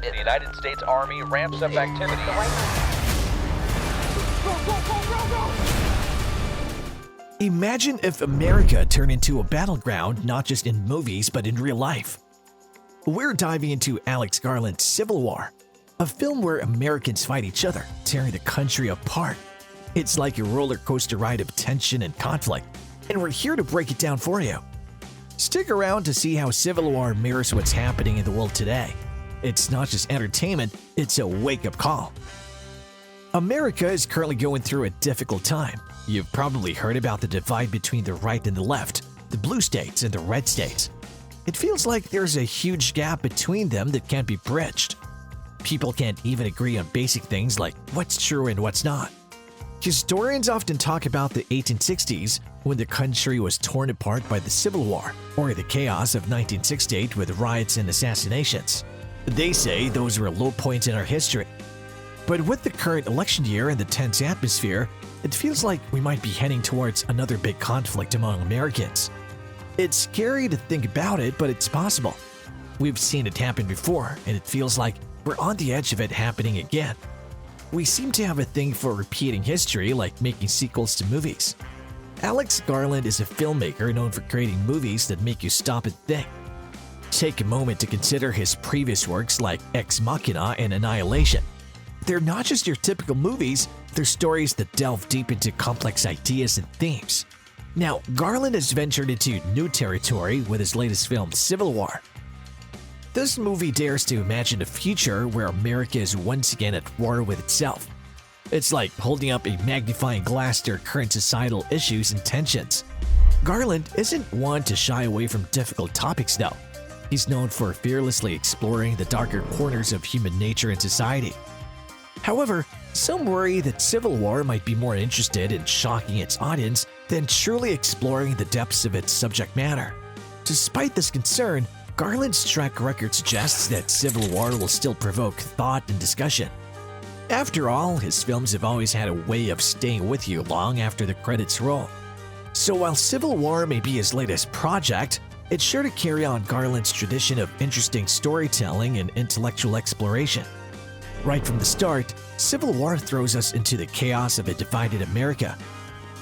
The United States Army ramps up activity. Imagine if America turned into a battleground not just in movies but in real life. We're diving into Alex Garland's Civil War, a film where Americans fight each other, tearing the country apart. It's like a roller coaster ride of tension and conflict, and we're here to break it down for you. Stick around to see how Civil War mirrors what's happening in the world today. It's not just entertainment, it's a wake-up call. America is currently going through a difficult time. You've probably heard about the divide between the right and the left, the blue states and the red states. It feels like there's a huge gap between them that can't be bridged. People can't even agree on basic things like what's true and what's not. Historians often talk about the 1860s when the country was torn apart by the Civil War, or the chaos of 1968 with riots and assassinations. They say those were low points in our history. But with the current election year and the tense atmosphere, it feels like we might be heading towards another big conflict among Americans. It's scary to think about it, but it's possible. We've seen it happen before, and it feels like we're on the edge of it happening again. We seem to have a thing for repeating history, like making sequels to movies. Alex Garland is a filmmaker known for creating movies that make you stop and think. Take a moment to consider his previous works like Ex Machina and Annihilation. They're not just your typical movies, they're stories that delve deep into complex ideas and themes. Now, Garland has ventured into new territory with his latest film, Civil War. This movie dares to imagine a future where America is once again at war with itself. It's like holding up a magnifying glass to current societal issues and tensions. Garland isn't one to shy away from difficult topics though. He's known for fearlessly exploring the darker corners of human nature and society. However, some worry that Civil War might be more interested in shocking its audience than truly exploring the depths of its subject matter. Despite this concern, Garland's track record suggests that Civil War will still provoke thought and discussion. After all, his films have always had a way of staying with you long after the credits roll. So while Civil War may be his latest project, it's sure to carry on Garland's tradition of interesting storytelling and intellectual exploration. Right from the start, Civil War throws us into the chaos of a divided America.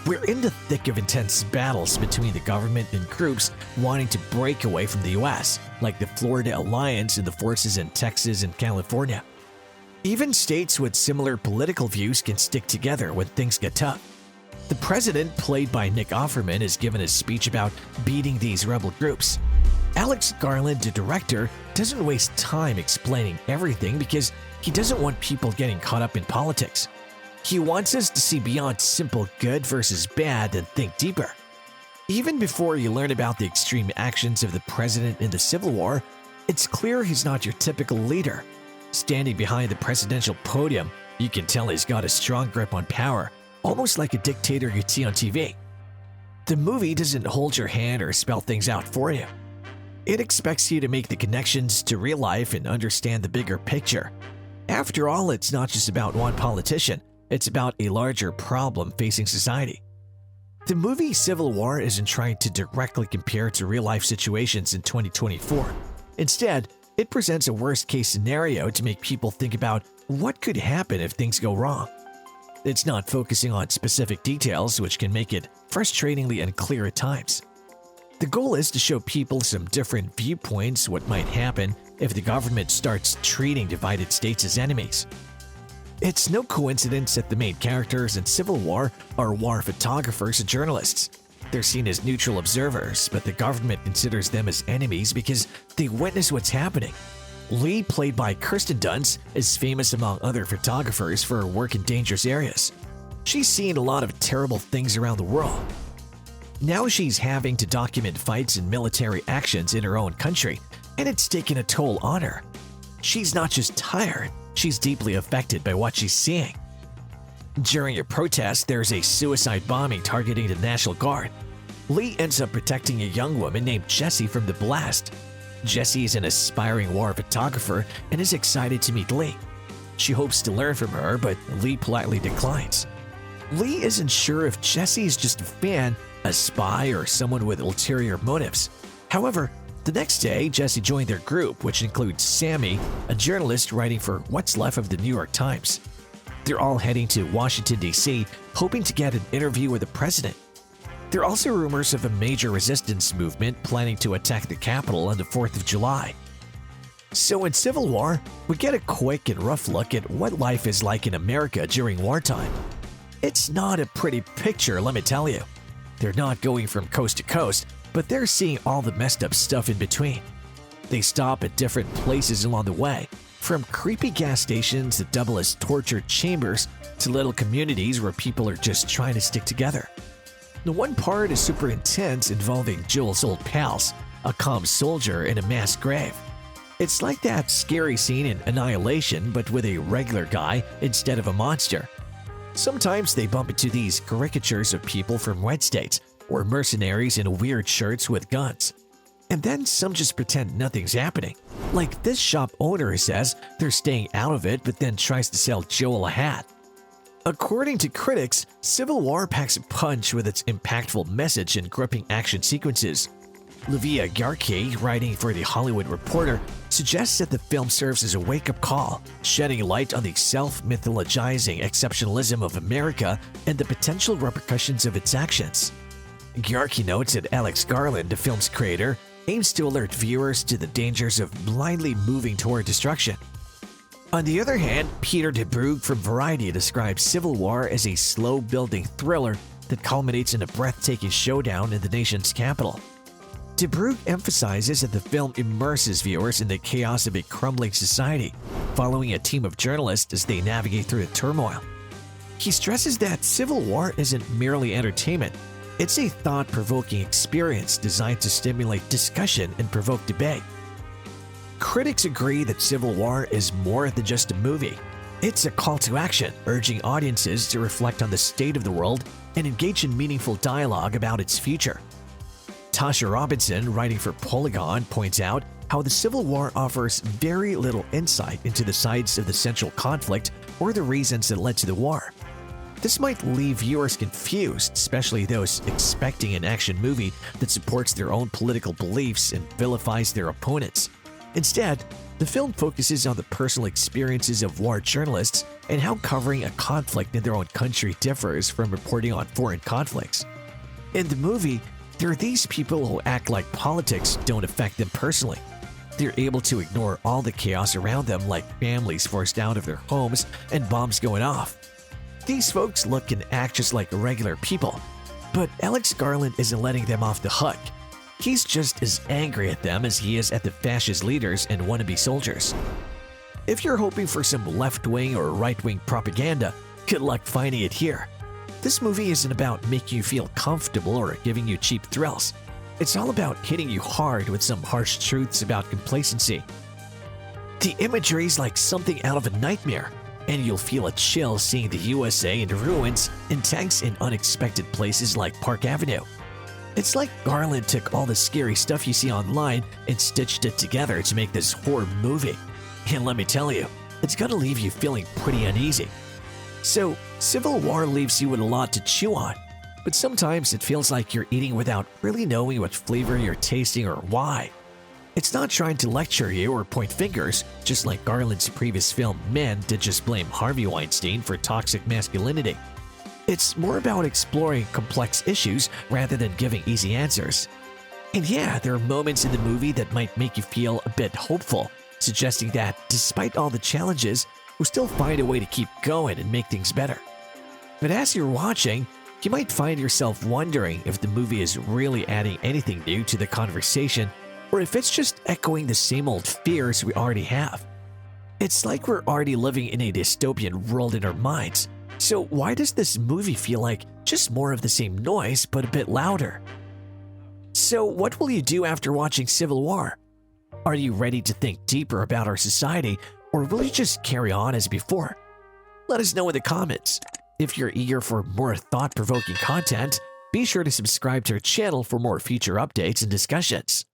We're in the thick of intense battles between the government and groups wanting to break away from the US, like the Florida Alliance and the forces in Texas and California. Even states with similar political views can stick together when things get tough. The president, played by Nick Offerman, has given a speech about beating these rebel groups. Alex Garland, the director, doesn't waste time explaining everything because he doesn't want people getting caught up in politics. He wants us to see beyond simple good versus bad and think deeper. Even before you learn about the extreme actions of the president in the Civil War, it's clear he's not your typical leader. Standing behind the presidential podium, you can tell he's got a strong grip on power, almost like a dictator you'd see on TV. The movie doesn't hold your hand or spell things out for you. It expects you to make the connections to real life and understand the bigger picture. After all, it's not just about one politician, it's about a larger problem facing society. The movie Civil War isn't trying to directly compare to real-life situations in 2024. Instead, it presents a worst-case scenario to make people think about what could happen if things go wrong. It's not focusing on specific details, which can make it frustratingly unclear at times. The goal is to show people some different viewpoints what might happen if the government starts treating divided states as enemies. It's no coincidence that the main characters in Civil War are war photographers and journalists. They're seen as neutral observers, but the government considers them as enemies because they witness what's happening. Lee, played by Kirsten Dunst, is famous among other photographers for her work in dangerous areas. She's seen a lot of terrible things around the world. Now she's having to document fights and military actions in her own country, and it's taken a toll on her. She's not just tired, she's deeply affected by what she's seeing. During a protest, there's a suicide bombing targeting the National Guard. Lee ends up protecting a young woman named Jessie from the blast. Jessie is an aspiring war photographer and is excited to meet Lee. She hopes to learn from her, but Lee politely declines. Lee isn't sure if Jessie is just a fan, a spy, or someone with ulterior motives. However, The next day, Jesse joined their group, which includes Sammy, a journalist writing for what's left of the New York Times. They're all heading to Washington, D.C., hoping to get an interview with the president. There are also rumors of a major resistance movement planning to attack the Capitol on the 4th of July. So in Civil War, we get a quick and rough look at what life is like in America during wartime. It's not a pretty picture, let me tell you. They're not going from coast to coast, but they're seeing all the messed up stuff in between. They stop at different places along the way, from creepy gas stations that double as torture chambers to little communities where people are just trying to stick together. The one part is super intense, involving Joel's old pals, a calm soldier in a mass grave. It's like that scary scene in Annihilation, but with a regular guy instead of a monster. Sometimes they bump into these caricatures of people from red states or mercenaries in weird shirts with guns. And then some just pretend nothing's happening. Like this shop owner says they're staying out of it, but then tries to sell Joel a hat. According to critics, Civil War packs a punch with its impactful message and gripping action sequences. Livia Garkey, writing for The Hollywood Reporter, suggests that the film serves as a wake-up call, shedding light on the self-mythologizing exceptionalism of America and the potential repercussions of its actions. Garkey notes that Alex Garland, the film's creator, aims to alert viewers to the dangers of blindly moving toward destruction. On the other hand, Peter DeBrugge from Variety describes Civil War as a slow-building thriller that culminates in a breathtaking showdown in the nation's capital. DeBrugge emphasizes that the film immerses viewers in the chaos of a crumbling society, following a team of journalists as they navigate through the turmoil. He stresses that Civil War isn't merely entertainment, it's a thought-provoking experience designed to stimulate discussion and provoke debate. Critics agree that Civil War is more than just a movie. It's a call to action, urging audiences to reflect on the state of the world and engage in meaningful dialogue about its future. Tasha Robinson, writing for Polygon, points out how the Civil War offers very little insight into the sides of the central conflict or the reasons that led to the war. This might leave viewers confused, especially those expecting an action movie that supports their own political beliefs and vilifies their opponents. Instead, the film focuses on the personal experiences of war journalists and how covering a conflict in their own country differs from reporting on foreign conflicts. In the movie, there are these people who act like politics don't affect them personally. They're able to ignore all the chaos around them, like families forced out of their homes and bombs going off. These folks look and act just like regular people, but Alex Garland isn't letting them off the hook. He's just as angry at them as he is at the fascist leaders and wannabe soldiers. If you're hoping for some left-wing or right-wing propaganda, good luck finding it here. This movie isn't about making you feel comfortable or giving you cheap thrills. It's all about hitting you hard with some harsh truths about complacency. The imagery is like something out of a nightmare, and you'll feel a chill seeing the USA in ruins and tanks in unexpected places like Park Avenue. It's like Garland took all the scary stuff you see online and stitched it together to make this horror movie. And let me tell you, it's gonna leave you feeling pretty uneasy. So, Civil War leaves you with a lot to chew on, but sometimes it feels like you're eating without really knowing what flavor you're tasting or why. It's not trying to lecture you or point fingers, just like Garland's previous film Men did just blame Harvey Weinstein for toxic masculinity. It's more about exploring complex issues rather than giving easy answers. And yeah, there are moments in the movie that might make you feel a bit hopeful, suggesting that despite all the challenges, we'll still find a way to keep going and make things better. But as you're watching, you might find yourself wondering if the movie is really adding anything new to the conversation or if it's just echoing the same old fears we already have. It's like we're already living in a dystopian world in our minds. So why does this movie feel like just more of the same noise but a bit louder? So what will you do after watching Civil War? Are you ready to think deeper about our society, or will you just carry on as before? Let us know in the comments. If you're eager for more thought-provoking content, be sure to subscribe to our channel for more future updates and discussions.